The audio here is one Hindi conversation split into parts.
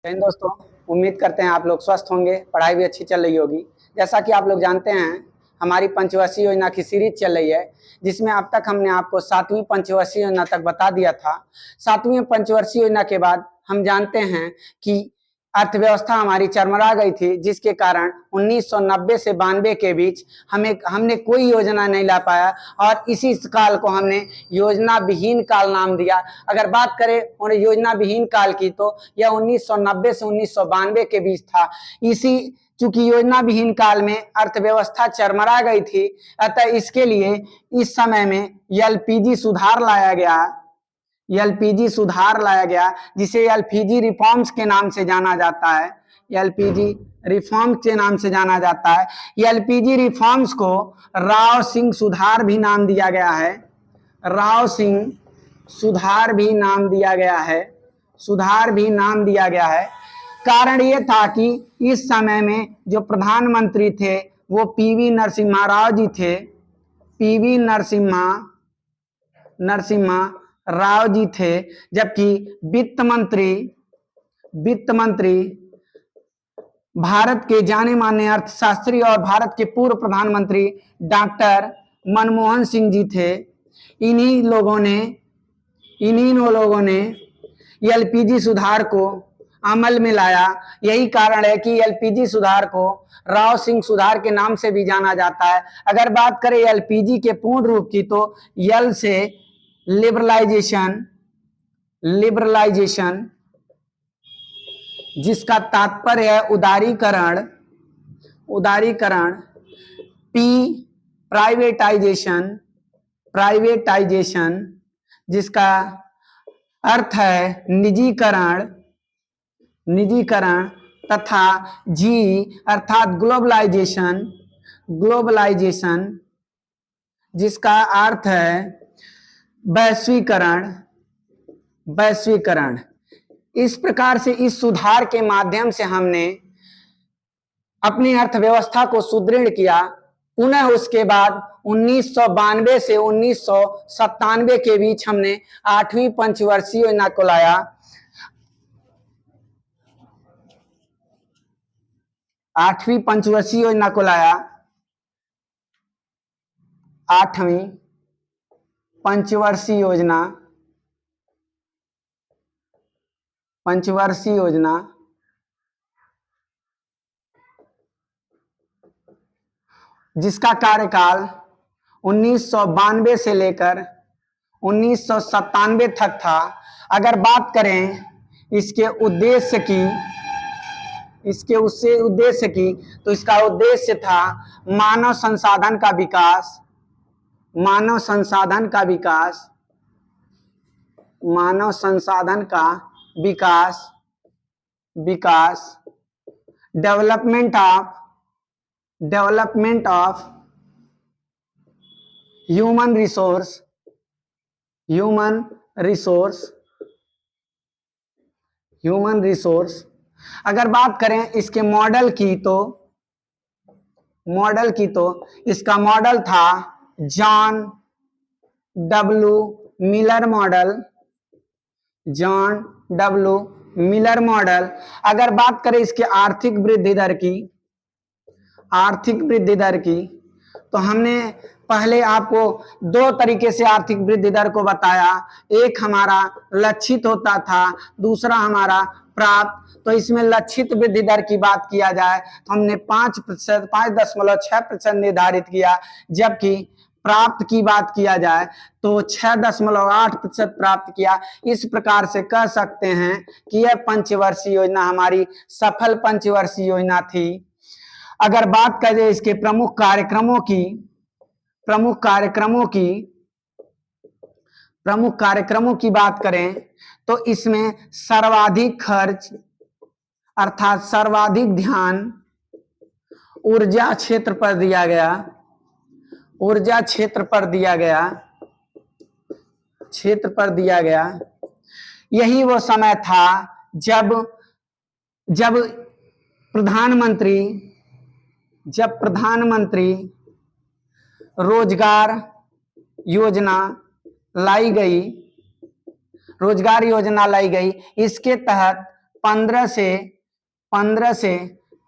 जय हिंद दोस्तों। उम्मीद करते हैं आप लोग स्वस्थ होंगे, पढ़ाई भी अच्छी चल रही होगी। जैसा कि आप लोग जानते हैं, हमारी पंचवर्षीय योजना की सीरीज चल रही है, जिसमें अब तक हमने आपको 7वीं पंचवर्षीय योजना तक बता दिया था। 7वीं पंचवर्षीय योजना के बाद हम जानते हैं कि अर्थव्यवस्था हमारी चरमरा गई थी, जिसके कारण 1990 से 92 के बीच हमने कोई योजना नहीं ला पाया और इसी काल को हमने योजना विहीन काल नाम दिया। अगर बात करें और योजना विहीन काल की, तो यह 1990 से 1992 के बीच था। चूंकि योजना विहीन काल में अर्थव्यवस्था चरमरा गई थी, अतः इसके लिए इस समय में एलपीजी सुधार लाया गया, जिसे एलपीजी रिफॉर्म्स के नाम से जाना जाता है। एलपीजी रिफॉर्म के नाम से जाना जाता है। एलपीजी रिफॉर्म्स को राव सिंह सुधार भी नाम दिया गया है। राव सिंह सुधार भी नाम दिया गया है। कारण ये था कि इस समय में जो प्रधानमंत्री थे वो पीवी नरसिम्हा राव जी थे। पीवी नरसिम्हा राव जी थे, जबकि वित्त मंत्री भारत के जाने माने अर्थशास्त्री और भारत के पूर्व प्रधानमंत्री डॉक्टर मनमोहन सिंह जी थे। इन्हीं लोगों ने एलपीजी सुधार को अमल में लाया। यही कारण है कि एलपीजी सुधार को राव सिंह सुधार के नाम से भी जाना जाता है। अगर बात करें एलपीजी के पूर्ण रूप की, तो यल से लिबरलाइजेशन, जिसका तात्पर्य है उदारीकरण, पी प्राइवेटाइजेशन, जिसका अर्थ है निजीकरण, तथा जी अर्थात ग्लोबलाइजेशन, जिसका अर्थ है वैश्वीकरण। इस प्रकार से इस सुधार के माध्यम से हमने अपनी अर्थव्यवस्था को सुदृढ़ किया। पुनः उसके बाद 1992 से 1997 के बीच हमने 8वीं पंचवर्षीय योजना को लाया। 8वीं पंचवर्षीय योजना को लाया। 8वीं पंचवर्षीय योजना जिसका कार्यकाल 1992 से लेकर 1997 तक था। अगर बात करें इसके उद्देश्य की, तो इसका उद्देश्य था मानव संसाधन का विकास, डेवलपमेंट ऑफ ह्यूमन रिसोर्स। अगर बात करें इसके मॉडल की, तो इसका मॉडल था जॉन डब्ल्यू मिलर मॉडल। अगर बात करें इसके आर्थिक वृद्धि दर की, तो हमने पहले आपको 2 तरीके से आर्थिक वृद्धि दर को बताया। एक हमारा लक्षित होता था, दूसरा हमारा प्राप्त। तो इसमें लक्षित वृद्धि दर की बात किया जाए तो हमने 5.6% निर्धारित किया, जबकि प्राप्त की बात किया जाए तो 6.8% प्राप्त किया। इस प्रकार से कह सकते हैं कि यह पंचवर्षीय योजना हमारी सफल पंचवर्षीय योजना थी। अगर बात करें इसके प्रमुख कार्यक्रमों की बात करें, तो इसमें सर्वाधिक खर्च अर्थात सर्वाधिक ध्यान ऊर्जा क्षेत्र पर दिया गया। यही वो समय था जब प्रधानमंत्री रोजगार योजना लाई गई। इसके तहत 15 से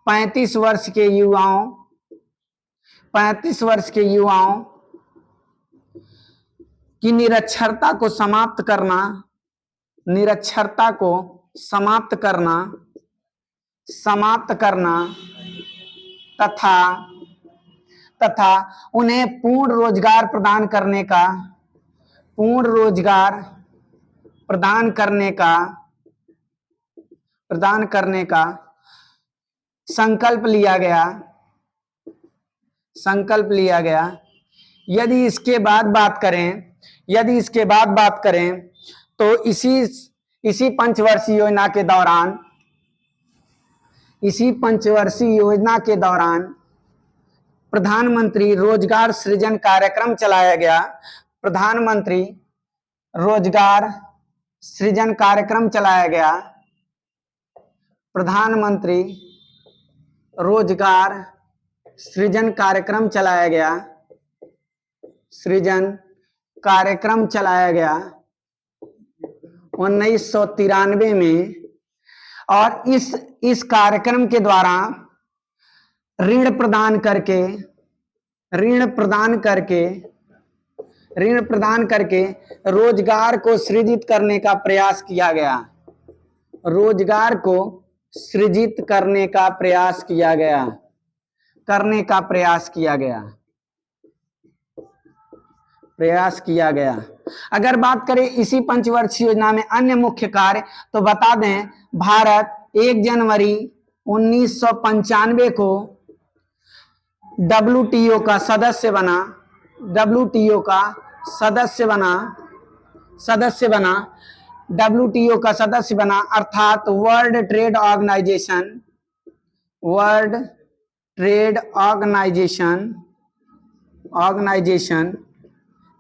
35 वर्ष के युवाओं 35 वर्ष के युवाओं की निरक्षरता को समाप्त करना, निरक्षरता को समाप्त करना तथा उन्हें पूर्ण रोजगार प्रदान करने का संकल्प लिया गया। यदि इसके बाद बात करें तो इसी पंचवर्षीय योजना के दौरान प्रधानमंत्री रोजगार सृजन कार्यक्रम चलाया गया। प्रधानमंत्री रोजगार सृजन कार्यक्रम चलाया गया 1993 में। और इस कार्यक्रम के द्वारा ऋण प्रदान करके रोजगार को सृजित करने का प्रयास किया गया। अगर बात करें इसी पंचवर्षीय योजना में अन्य मुख्य कार्य तो बता दें, भारत 1 जनवरी 1995 को WTO का सदस्य बना अर्थात वर्ल्ड ट्रेड ऑर्गेनाइजेशन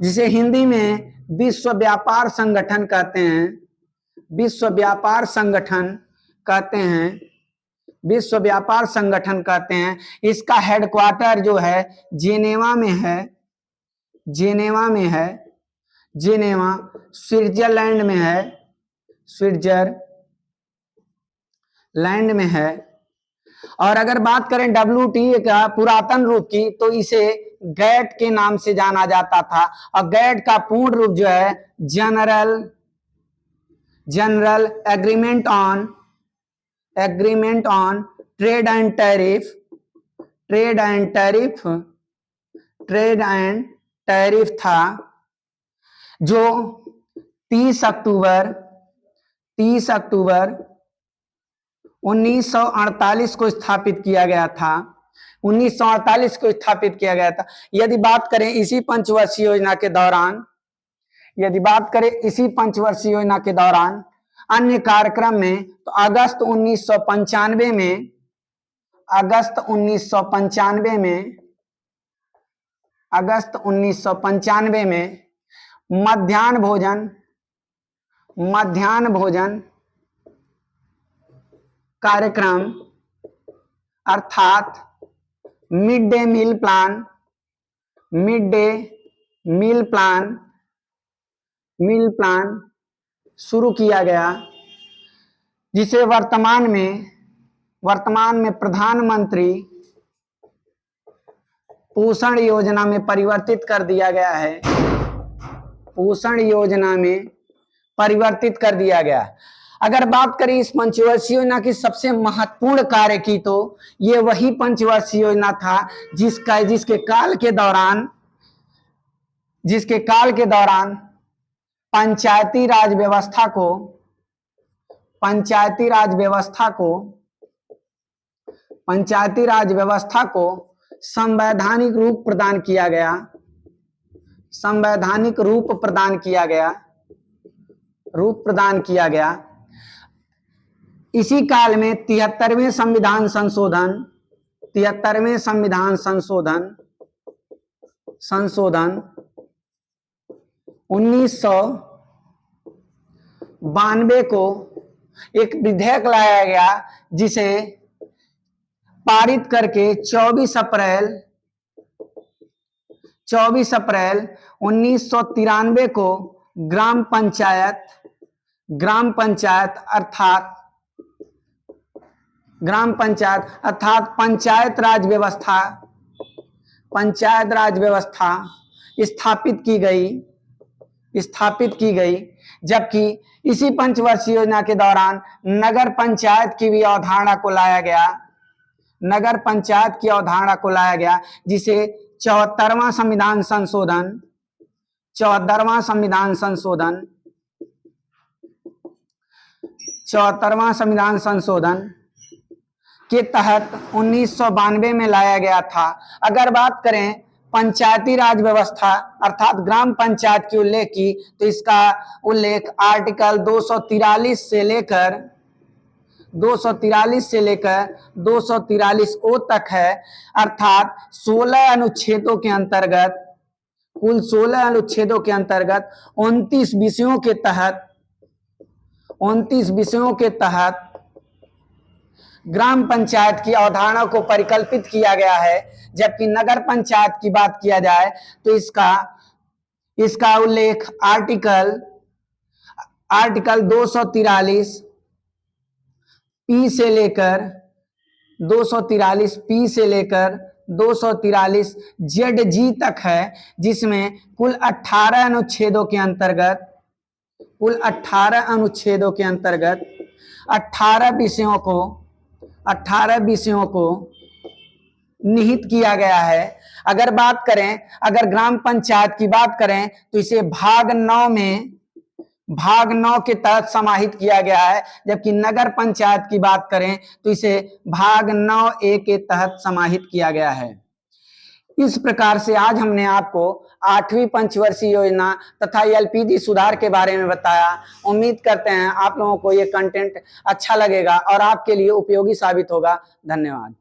जिसे हिंदी में विश्व व्यापार संगठन कहते हैं। इसका हेडक्वार्टर जो है जेनेवा स्विट्जरलैंड में है। और अगर बात करें WTO का पुरातन रूप की तो इसे गैट के नाम से जाना जाता था। और गैट का पूर्ण रूप जो है general agreement on trade and tariff था, जो 30 अक्टूबर 1948 को स्थापित किया गया था। 1948 को स्थापित किया गया था। यदि बात करें इसी पंचवर्षीय योजना के दौरान अन्य कार्यक्रम में तो अगस्त 1995 में मध्याह्न भोजन कार्यक्रम अर्थात मिड डे मील प्लान शुरू किया गया, जिसे वर्तमान में प्रधानमंत्री पोषण योजना में परिवर्तित कर दिया गया। अगर बात करें इस पंचवर्षीय योजना की सबसे महत्वपूर्ण कार्य की तो ये वही पंचवर्षीय योजना था जिसके काल के दौरान पंचायती राज व्यवस्था को संवैधानिक रूप प्रदान किया गया। इसी काल में 73वें संविधान संशोधन 1992 को एक विधेयक लाया गया, जिसे पारित करके 24 अप्रैल 1993 को ग्राम पंचायत अर्थात ग्राम पंचायत अर्थात पंचायत राज व्यवस्था स्थापित की गई। जबकि इसी पंचवर्षीय योजना के दौरान नगर पंचायत की भी अवधारणा को लाया गया, जिसे 74वां संविधान संशोधन के तहत 1992 में लाया गया था। अगर बात करें पंचायती राज व्यवस्था अर्थात ग्राम पंचायत की उल्लेख की, तो इसका उल्लेख आर्टिकल 243 से लेकर 243 ओ तक है। अर्थात 16 अनुच्छेदों के अंतर्गत, कुल 16 अनुच्छेदों के अंतर्गत 29 विषयों के तहत ग्राम पंचायत की अवधारणा को परिकल्पित किया गया है। जबकि नगर पंचायत की बात किया जाए तो इसका उल्लेख आर्टिकल 243 पी से लेकर 243 ZG तक है, जिसमें कुल 18 अनुच्छेदों के अंतर्गत 18 विषयों को निहित किया गया है। अगर ग्राम पंचायत की बात करें तो इसे भाग 9 के तहत समाहित किया गया है। जबकि नगर पंचायत की बात करें तो इसे भाग 9A के तहत समाहित किया गया है। इस प्रकार से आज हमने आपको 8वीं पंचवर्षीय योजना तथा LPG सुधार के बारे में बताया। उम्मीद करते हैं आप लोगों को ये कंटेंट अच्छा लगेगा और आपके लिए उपयोगी साबित होगा। धन्यवाद।